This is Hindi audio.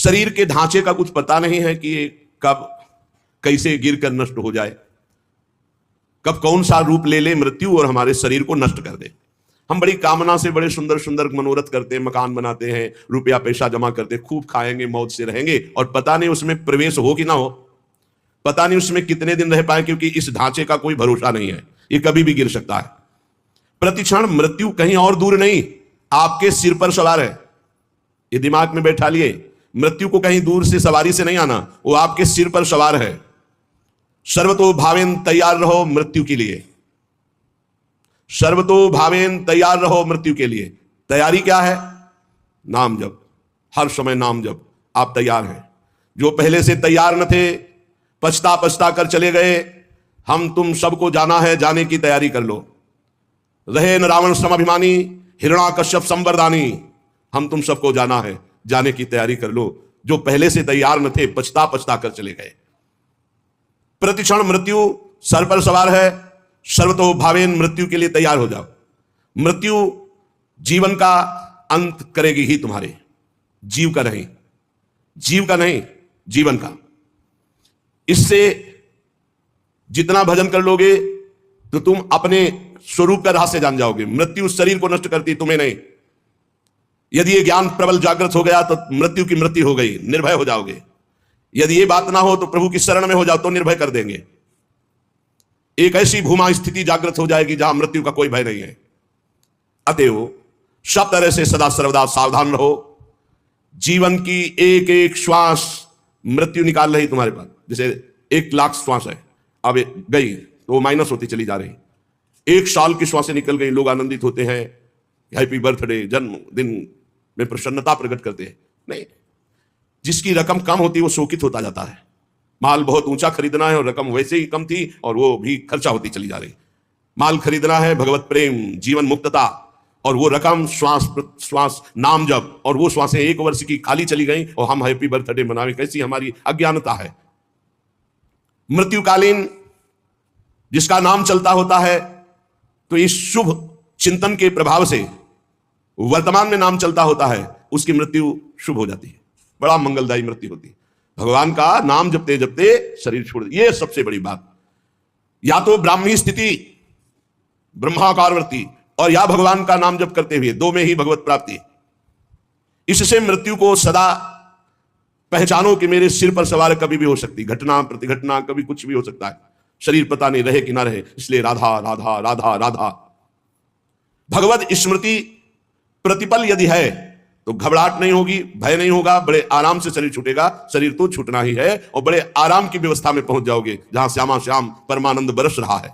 शरीर के ढांचे का कुछ पता नहीं है कि ये कब कैसे गिरकर नष्ट हो जाए, कब कौन सा रूप ले ले मृत्यु और हमारे शरीर को नष्ट कर दे। हम बड़ी कामना से बड़े सुंदर सुंदर मनोरथ करते हैं, मकान बनाते हैं, रुपया पैसा जमा करते हैं, खूब खाएंगे, मौज से रहेंगे, और पता नहीं उसमें प्रवेश हो कि ना हो, पता नहीं उसमें कितने दिन रह पाए, क्योंकि इस ढांचे का कोई भरोसा नहीं है, ये कभी भी गिर सकता है। प्रतिक्षण मृत्यु कहीं और दूर नहीं, आपके सिर पर सवार है। ये दिमाग में बैठा लिए, मृत्यु को कहीं दूर से सवारी से नहीं आना, वो आपके सिर पर सवार है। सर्वतो भावेन तैयार रहो मृत्यु के लिए, सर्वतो भावेन तैयार रहो मृत्यु के लिए। तैयारी क्या है? नाम जप, हर समय नाम जप। आप तैयार हैं। जो पहले से तैयार न थे, पछता पछता कर चले गए, हम तुम सबको जाना है, जाने की तैयारी कर लो। रहे न रावण समभिमानी, हिरण्याकश्यप संवरदानी, हम तुम सबको जाना है, जाने की तैयारी कर लो। जो पहले से तैयार न थे, पछता पछता कर चले गए। प्रतिक्षण मृत्यु सर पर सवार है, सर्वतो भावेन मृत्यु के लिए तैयार हो जाओ। मृत्यु जीवन का अंत करेगी ही तुम्हारे, जीव का नहीं, जीव का नहीं, जीवन का। इससे जितना भजन कर लोगे तो तुम अपने स्वरूप का रहस्य जान जाओगे। मृत्यु शरीर को नष्ट करती, तुम्हें नहीं। यदि ये ज्ञान प्रबल जागृत हो गया तो मृत्यु की मृत्यु हो गई, निर्भय हो जाओगे। यदि ये बात ना हो तो प्रभु की शरण में हो जाओ तो निर्भय कर देंगे। एक ऐसी भूमा स्थिति जागृत हो जाएगी जहां मृत्यु का कोई भय नहीं है। अतएव सब तरह से सदा सर्वदा सावधान रहो। जीवन की एक एक श्वास मृत्यु निकाल रही तुम्हारे पास। जैसे 1,00,000 श्वास है, अब गई तो माइनस होती चली जा रही। 1 साल की श्वासें निकल गई, लोग आनंदित होते हैं, हैप्पी बर्थडे, जन्मदिन में प्रसन्नता प्रकट करते हैं। नहीं, जिसकी रकम कम होती है वो शोकित होता जाता है। माल बहुत ऊंचा खरीदना है और रकम वैसे ही कम थी और वो भी खर्चा होती चली जा रही। माल खरीदना है भगवत प्रेम, जीवन मुक्तता, और वो रकम श्वास श्वास नाम जप, और वो श्वासें 1 वर्ष की खाली चली गई और हम हैप्पी बर्थडे मनावे। कैसी हमारी अज्ञानता है। मृत्युकालीन जिसका नाम चलता होता है तो इस शुभ चिंतन के प्रभाव से वर्तमान में नाम चलता होता है, उसकी मृत्यु शुभ हो जाती है, बड़ा मंगलदायी मृत्यु होती है। भगवान का नाम जपते जपते शरीर छोड़, ये सबसे बड़ी बात। या तो ब्राह्मी स्थिति ब्रह्माकारवर्ती, और या भगवान का नाम जप करते हुए, 2 में ही भगवत प्राप्ति। इससे मृत्यु को सदा पहचानो कि मेरे सिर पर सवार कभी भी हो सकती, घटना प्रतिघटना, कभी कुछ भी हो सकता है। शरीर पता नहीं रहे कि ना रहे, इसलिए राधा राधा राधा राधा। भगवत स्मृति प्रतिपल यदि है तो घबराहट नहीं होगी, भय नहीं होगा, बड़े आराम से शरीर छूटेगा। शरीर तो छूटना ही है, और बड़े आराम की व्यवस्था में पहुंच जाओगे जहां श्यामा श्याम परमानंद बरस रहा है।